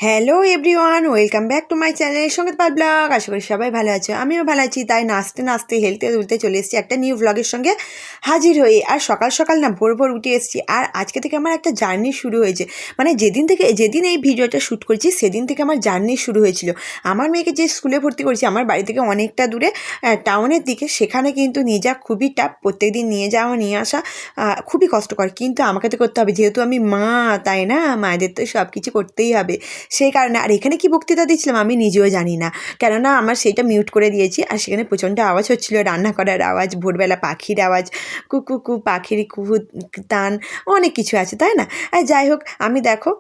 Hello everyone, welcome back to my channel সঙ্গীত পাল blog. আশা করি সবাই ভালো আছো, আমিও ভালো আছি। তাই নাচতে নাচতে হেলতে দুলতে চলে এসেছি একটা নিউ ব্লগের সঙ্গে হাজির হয়ে। আর সকাল সকাল না ভোর ভোর উঠে এসেছি। আর আজকে থেকে আমার একটা জার্নি শুরু হয়েছে। মানে যেদিন এই ভিডিওটা শ্যুট করছি সেদিন থেকে আমার জার্নি শুরু হয়েছিল। আমার মেয়েকে যে স্কুলে ভর্তি করেছি আমার বাড়ি থেকে অনেকটা দূরে, টাউনের দিকে, সেখানে কিন্তু নিয়ে যাওয়া খুবই টাফ। প্রত্যেকদিন নিয়ে যাওয়া নিয়ে আসা খুবই কষ্টকর, কিন্তু আমাকে তো করতে হবে, যেহেতু আমি মা, তাই না? মায়েদের তো সব কিছু করতেই হবে। সেই কারণে। আর এখানে কি বক্তৃতা দিচ্ছিলাম আমি নিজেও জানি না, কেননা আমার সেইটা মিউট করে দিয়েছি। আর সেখানে প্রচণ্ড আওয়াজ হচ্ছিলো, রান্না করার আওয়াজ, ভোরবেলা পাখির আওয়াজ, কুকু কু পাখির কুহু তান, অনেক কিছু আছে, তাই না? আর যাই হোক, আমি দেখো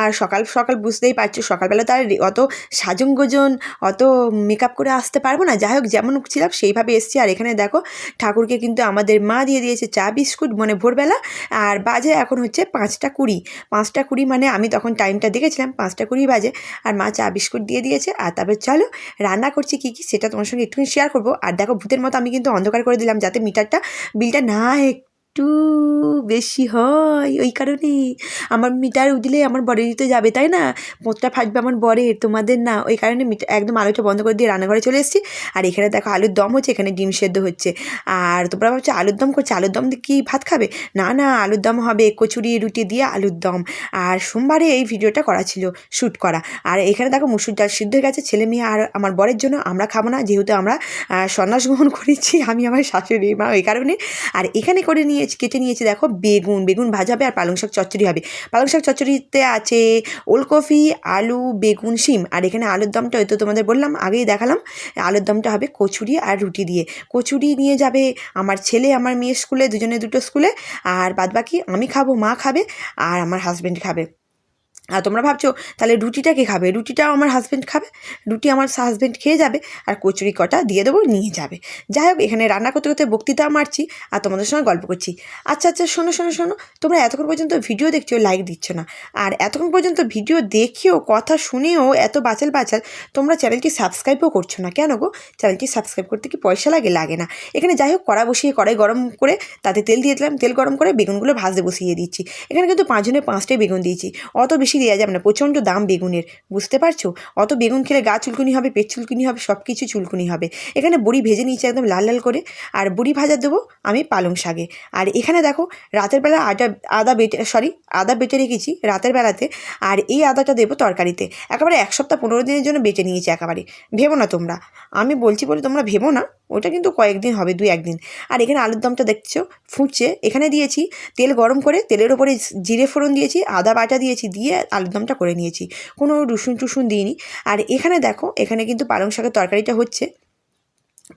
আর সকাল সকাল বুঝতেই পারছো, সকালবেলা তো আর অত সাজুন গোজন, অত মেকআপ করে আসতে পারবো না। যাই হোক, যেমন ছিলাম সেইভাবে এসেছি। আর এখানে দেখো ঠাকুরকে কিন্তু আমাদের মা দিয়ে দিয়েছে চা বিস্কুট, মানে ভোরবেলা। আর বাজে এখন হচ্ছে 5টা 20। 5টা 20 মানে আমি তখন টাইমটা দেখেছিলাম 5টা 20 বাজে। আর মা চা বিস্কুট দিয়ে দিয়েছে। আর তারপর চলো রান্না করছি কী কী সেটা তোমার সঙ্গে একটুখানি শেয়ার করবো। আর দেখো, ভূতের মতো আমি কিন্তু অন্ধকার করে দিলাম যাতে বিলটা না একটু বেশি হয়। ওই কারণেই আমার মিটার উঠলে আমার বরেরই তো যাবে, তাই না? পোঁতটা ফাটবে আমার বরের, তোমাদের না। ওই কারণে একদম আলোটা বন্ধ করে দিয়ে রান্নাঘরে চলে এসেছি। আর এখানে দেখো আলুর দম হচ্ছে, এখানে ডিম সেদ্ধ হচ্ছে। আর তোমরা ভাবছো আলুর দম করছে, আলুর দম দিয়ে কি ভাত খাবে? না না, আলুর দম হবে কচুরি রুটি দিয়ে আলুর দম। আর সোমবারে এই ভিডিওটা করা ছিল, শ্যুট করা। আর এখানে দেখো মুসুর ডাল সিদ্ধ হয়ে গেছে ছেলে মেয়ে আর আমার বরের জন্য। আমরা খাবো না, যেহেতু আমরা সন্ন্যাস গ্রহণ করেছি, আমি আমার শাশুড়ি মা, ওই কারণে। আর এখানে কেটে নিয়েছি দেখো বেগুন ভাজা হবে আর পালং শাক চচ্চড়ি হবে। পালং শাক চচ্চড়িতে আছে ওলকপি, আলু, বেগুন, শিম। আর এখানে আলুর দমটা তো তোমাদের বললাম, আগেই দেখালাম। আলুর দমটা হবে কচুরি আর রুটি দিয়ে। কচুরি নিয়ে যাবে আমার ছেলে আমার মেয়ের স্কুলে, দুজনে দুটো স্কুলে। আর বাদবাকি আমি খাবো, মা খাবে, আর আমার হাজব্যান্ড খাবে। আর তোমরা ভাবছো তাহলে রুটিটা কে খাবে? রুটিটাও আমার হাজব্যান্ড খাবে। রুটি আমার হাজব্যান্ড খেয়ে যাবে, আর কচুরি কটা দিয়ে দেবো, নিয়ে যাবে। যাই হোক, এখানে রান্না করতে করতে বক্তৃতা মারছি আর তোমাদের সঙ্গে গল্প করছি। আচ্ছা আচ্ছা, শোনো, তোমরা এতক্ষণ পর্যন্ত ভিডিও দেখছো, লাইক দিচ্ছ না। আর এতক্ষণ পর্যন্ত ভিডিও দেখেও, কথা শুনেও এত বাচাল তোমরা চ্যানেলটি সাবস্ক্রাইবও করছো না কেন গো? চ্যানেলটি সাবস্ক্রাইব করতে কি পয়সা লাগে? লাগে না। এখানে যাই হোক, কড়াই গরম করে তাতে তেল দিয়ে দিলাম, তেল গরম করে বেগুনগুলো ভাজতে বসিয়ে দিচ্ছি। এখানে কিন্তু 5 জনে 5টাই বেগুন দিয়েছি, অত বেশি দেওয়া যাবে না, প্রচণ্ড দাম বেগুনের, বুঝতে পারছো? অত বেগুন খেলে গা চুলকুনি হবে, পেট চুলকুনি হবে, সব কিছু চুলকুনি হবে। এখানে বড়ি ভেজে নিয়েছি একদম লাল লাল করে। আর বড়ি ভাজা দেবো আমি পালং শাকে। আর এখানে দেখো রাতের বেলা আদা বেটে রেখেছি রাতের বেলাতে। আর এই আদাটা দেবো তরকারিতে। একেবারে 1 সপ্তাহ 15 দিনের জন্য বেটে নিয়েছি একেবারে। ভেবো না তোমরা, আমি বলছি বলে তোমরা ভেবো না, ওটা কিন্তু কয়েকদিন হবে, 2-1 দিন। আর এখানে আলুর দমটা দেখছো ফুটছে। এখানে দিয়েছি তেল গরম করে, তেলের ওপরে জিরে ফোড়ন দিয়েছি, আদা বাটা দিয়েছি, দিয়ে আলুর দমটা করে নিয়েছি, কোনো রসুন টুসুন দিইনি। আর এখানে দেখো, এখানে কিন্তু পালং শাকের তরকারিটা হচ্ছে।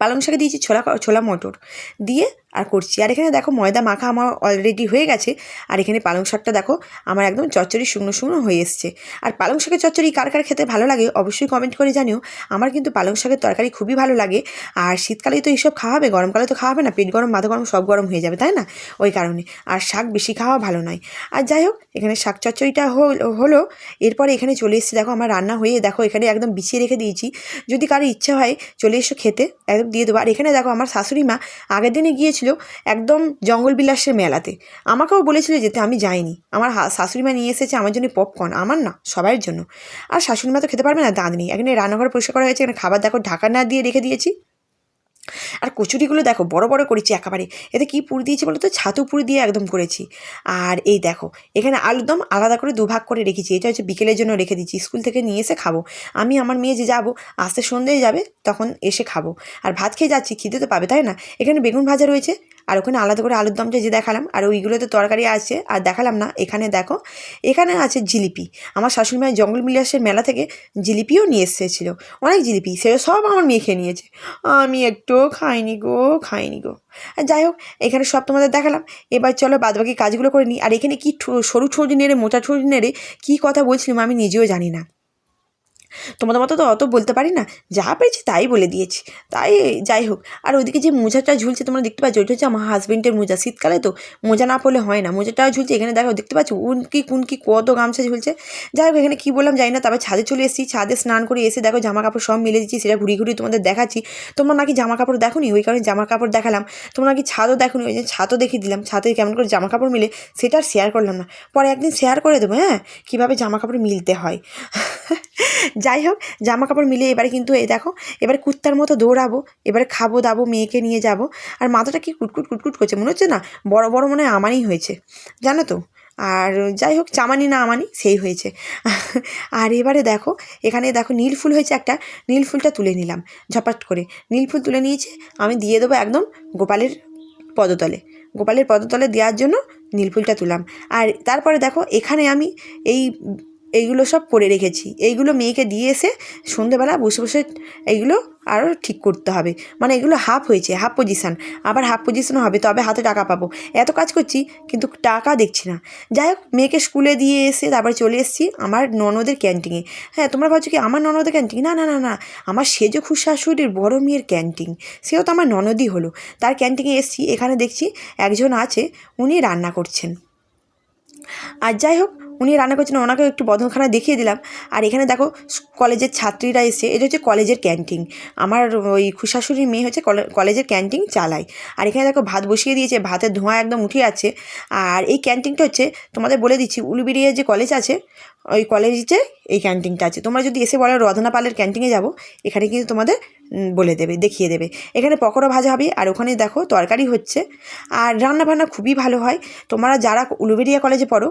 পালং শাকে দিয়েছি ছোলা মটর দিয়ে আর করছি। আর এখানে দেখো ময়দা মাখা আমার অলরেডি হয়ে গেছে। আর এখানে পালং শাকটা দেখো আমার একদম চচ্চড়ি শুকনো শুকনো হয়ে এসছে। আর পালং শাকের চচ্চড়ি কার কার খেতে ভালো লাগে অবশ্যই কমেন্ট করে জানিও। আমার কিন্তু পালং শাকের তরকারি খুবই ভালো লাগে। আর শীতকালেই তো এইসব খাওয়া হবে, গরমকালে তো খাওয়া হবে না, পেট গরম, মাথা গরম, সব গরম হয়ে যাবে, তাই না? ওই কারণে। আর শাক বেশি খাওয়া ভালো নয়। আর যাই হোক, এখানে শাক চচ্চড়িটা হলো। এরপরে এখানে চলে এসেছি, দেখো আমার রান্না হয়ে, দেখো এখানে একদম বিছিয়ে রেখে দিয়েছি, যদি কারো ইচ্ছা হয় চলে এসো খেতে, একদম দিয়ে দেবো। আর এখানে দেখো আমার শাশুড়ি মা আগের দিনে গিয়েছিল একদম জঙ্গলবিলাসের মেলাতে, আমাকেও বলেছিল যেতে, আমি যাইনি। আমার শাশুড়ি মা নিয়ে এসেছে আমার জন্য পপকর্ন, আমার না সবার জন্য। আর শাশুড়ি মা তো খেতে পারবে না, দাঁত নেই। এখানে রান্নাঘর পরিষ্কার করা হয়েছে, এখানে খাবার দেখো ঢাকা না দিয়ে রেখে দিয়েছি। আর কচুরিগুলো দেখো বড় বড় করেছি একেবারে। এতে কী পুর দিয়েছি বলো তো? ছাতু পুর দিয়ে একদম করেছি। আর এই দেখো এখানে আলুর দম আলাদা করে 2 ভাগ করে রেখেছি, এটা হচ্ছে বিকেলের জন্য রেখে দিচ্ছি, স্কুল থেকে নিয়ে এসে খাবো। আমি আমার মেয়ে যে যাবো, আসতে সন্ধ্যেই যাবে, তখন এসে খাবো। আর ভাত খেয়ে যাচ্ছি, খিদে তো পাবে, তাই না? এখানে বেগুন ভাজা রয়েছে। আর ওখানে আলাদা করে আলুর দমটা যে দেখালাম, আর ওইগুলোতে তরকারি আছে আর দেখালাম না। এখানে দেখো, এখানে আছে জিলিপি। আমার শাশুড়ি মায়ের জঙ্গল বিলাসের মেলা থেকে জিলিপিও নিয়ে এসেছিলো, অনেক জিলিপি, সেটা সব আমার মেয়ে খেয়ে নিয়েছে, আমি একটুও খাইনি গো। আর যাই হোক, এখানে সব তোমাদের দেখালাম। এবার চলো বাদবাকি কাজগুলো করে নিই। আর এখানে কি সরু ছুঁচি নেড়ে মোটা ছুঁচি নেড়ে কী কথা বলছিলাম আমি নিজেও জানি না, তোমাদের মতো তো অত বলতে পারি না, যা পেরেছি তাই বলে দিয়েছি। তাই যাই হোক, আর ওইদিকে যে মোজাটা ঝুলছে তোমরা দেখতে পাচ্ছ, ওইটা হচ্ছে আমার হাজবেন্ডের মোজা। শীতকালে তো মোজা না পরলে হয় না, মোজাটাও ঝুলছে। এখানে দেখো, দেখতে পাচ্ছ কুনকি কত গামছা ঝুলছে। যাই হোক, এখানে কী বললাম জানি না। তারপর ছাদে চলে এসেছি, ছাদে স্নান করে এসে দেখো জামা কাপড় সব মিলে দিচ্ছি, সেটা ঘুরিয়ে তোমাদের দেখাচ্ছি। তোমরা নাকি জামা কাপড় দেখোনি, ওই কারণে জামা কাপড় দেখালাম। তোমরা নাকি ছাদও দেখোনি, ওই যে ছাদও দেখিয়ে দিলাম, ছাদে কেমন করে জামা কাপড় মিলে, সেটা আর শেয়ার করলাম না। পরে একদিন শেয়ার করে দেবো, হ্যাঁ, কীভাবে জামা কাপড় মিলতে হয়। যাই হোক, জামা কাপড় মিলে এবারে কিন্তু এই দেখো, এবারে কুত্তার মতো দৌড়াবো, এবারে খাবো দাবো, মেয়েকে নিয়ে যাব। আর মাথাটা কি কুটকুট কুটকুট করছে, মনে হচ্ছে না বড় বড় মনে হয় আমারই হয়েছে, জানো তো। আর যাই হোক, চামানি না আমানি সেই হয়েছে। আর এবারে দেখো, এখানে দেখো নীল ফুল হয়েছে একটা, নীল ফুলটা তুলে নিলাম ঝপাট করে। নীল ফুল তুলে নিয়েছে, আমি দিয়ে দেবো একদম গোপালের পদতলে। গোপালের পদতলে দেওয়ার জন্য নীল ফুলটা তুললাম। আর তারপরে দেখো, এখানে আমি এইগুলো সব করে রেখেছি, এইগুলো মেয়েকে দিয়ে এসে সন্ধেবেলা বসে বসে এইগুলো আরও ঠিক করতে হবে। মানে এগুলো হাফ হয়েছে, হাফ পজিশান, আবার হাফ পজিশনও হবে, তবে হাতে টাকা পাবো। এত কাজ করছি কিন্তু টাকা দেখছি না। যাই হোক, মেয়েকে স্কুলে দিয়ে এসে তারপরে চলে এসেছি আমার ননদের ক্যান্টিনে। হ্যাঁ, তোমরা ভাবছো কি আমার ননদের ক্যান্টিন? না না না না, আমার সেজ খুশাশুড়ির বড় মেয়ের ক্যান্টিন, সেও তো আমার ননদই হলো। তার ক্যান্টিনে এসেছি, এখানে দেখছি একজন আছে, উনি রান্না করছেন। আর যাই হোক, উনি রান্না করছেন, ওনাকেও একটু বদনখানা দেখিয়ে দিলাম। আর এখানে দেখো কলেজের ছাত্রীরা এসে, এটা হচ্ছে কলেজের ক্যান্টিন। আমার ওই খুশাশুড়ির মেয়ে হচ্ছে কলেজের ক্যান্টিন চালায়। আর এখানে দেখো ভাত বসিয়ে দিয়েছে, ভাতের ধোঁয়া একদম উঠে আছে। আর এই ক্যান্টিনটা হচ্ছে, তোমাদের বলে দিচ্ছি, উলুবেড়িয়া যে কলেজ আছে, ওই কলেজে এই ক্যান্টিনটা আছে। তোমরা যদি এসে বলো রধনা পালের ক্যান্টিনে যাবো, এখানে কিন্তু তোমাদের বলে দেবে, দেখিয়ে দেবে। এখানে পকোড়া ভাজা হবে, আর ওখানে দেখো তরকারি হচ্ছে। আর রান্নাবান্না খুবই ভালো হয়। তোমরা যারা উলুবেড়িয়া কলেজে পড়ো,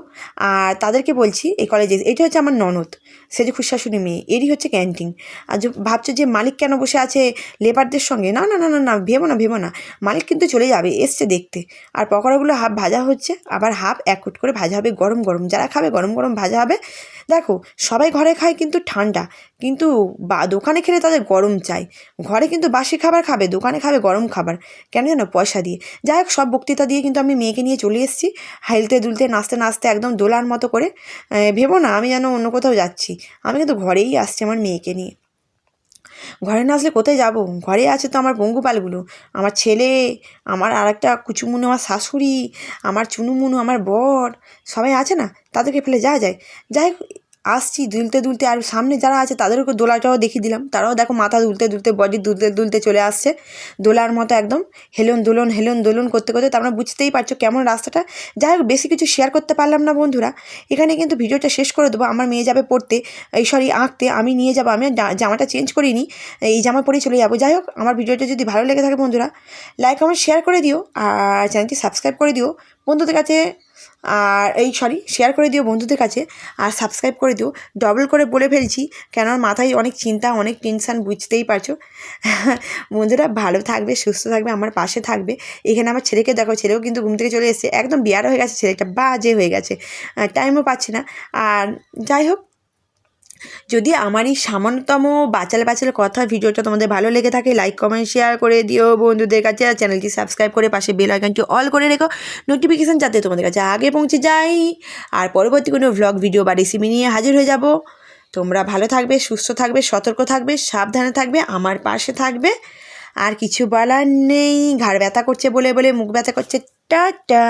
আর তাদেরকে বলছি, এই কলেজে এটা হচ্ছে আমার ননদ, সে যে খুশাশুড়ি মেয়ে, এরই হচ্ছে ক্যান্টিন। আর যে ভাবছো যে মালিক কেন বসে আছে লেবারদের সঙ্গে, না না না না না, ভেবো না ভেবো না, মালিক কিন্তু চলে যাবে, এসছে দেখতে। আর পকোড়াগুলো হাফ ভাজা হচ্ছে, আবার হাফ এক কুট করে ভাজা হবে গরম গরম, যারা খাবে গরম গরম ভাজা হবে। দেখো, সবাই ঘরে খায় কিন্তু ঠান্ডা, কিন্তু দোকানে খেলে তাদের গরম চাই। ঘরে কিন্তু বাসি খাবার খাবে, দোকানে খাবে গরম খাবার, কেন জানো? পয়সা দিয়ে। যাই হোক, সব বক্তৃতা দিয়ে কিন্তু আমি মেয়েকে নিয়ে চলে এসেছি, হেলতে দুলতে নাচতে নাচতে একদম দোলার মতো করে। ভেবো না আমি যেন অন্য কোথাও যাচ্ছি, আমি কিন্তু ঘরেই আসছি আমার মেয়েকে নিয়ে। ঘরে না আসলে কোথায় যাব? ঘরে আছে তো আমার পঙ্গুপালগুলো, আমার ছেলে, আমার আর একটা কুচুমুনু, আমার শাশুড়ি, আমার চুনুমুনু, আমার বর, সবাই আছে না, তাদেরকে ফেলে যাওয়া যায়? যাই হোক, আসছি দুলতে দুলতে। আর সামনে যারা আছে তাদেরকে দোলাটাও দেখিয়ে দিলাম, তারাও দেখো মাথা দুলতে দুলতে, বডি দুলতে দুলতে চলে আসছে দোলার মতো একদম হেলন দোলন করতে করতে। তোমরা বুঝতেই পারছো কেমন রাস্তাটা। যাই হোক, বেশি কিছু শেয়ার করতে পারলাম না বন্ধুরা, এখানে কিন্তু ভিডিওটা শেষ করে দেবো। আমার মেয়ে যাবে পড়তে, এই সরি আঁকতে, আমি নিয়ে যাবো, আমি জামাটা চেঞ্জ করিনি, এই জামা পরেই চলে যাবো। যাই হোক, আমার ভিডিওটা যদি ভালো লেগে থাকে বন্ধুরা, লাইক কমেন্ট শেয়ার করে দিও, আর চ্যানেলটি সাবস্ক্রাইব করে দিও বন্ধুদের কাছে। আর শেয়ার করে দিও বন্ধুদের কাছে, আর সাবস্ক্রাইব করে দিও। ডবল করে বলে ফেলছি, কেন আমার মাথায় অনেক চিন্তা, অনেক টেনশান, বুঝতেই পারছো। বন্ধুরা ভালো থাকবে, সুস্থ থাকবে, আমার পাশে থাকবে। এখানে আমার ছেলেকে দেখো, ছেলেও কিন্তু ঘুম থেকে চলে এসেছে, একদম বিয়ার হয়ে গেছে ছেলেটা, বাজে হয়ে গেছে, টাইমও পাচ্ছি না। আর যাই হোক, যদি আমার এই সামান্যতম বাচাল বাচাল কথা ভিডিওটা তোমাদের ভালো লেগে থাকে, লাইক কমেন্ট শেয়ার করে দিও বন্ধুদের কাছে, আর চ্যানেলটি সাবস্ক্রাইব করে পাশে বেল আইকনটি অল করে রেখো, নোটিফিকেশান যাতে তোমাদের কাছে আগে পৌঁছে যায়। আর পরবর্তী কোনো ভ্লগ ভিডিও বা রেসিপি নিয়ে হাজির হয়ে যাব। তোমরা ভালো থাকবে, সুস্থ থাকবে, সতর্ক থাকবে, সাবধানে থাকবে, আমার পাশে থাকবে। আর কিছু বলার নেই, ঘাড় ব্যথা করছে বলে বলে মুখ ব্যথা করছে। টাটা।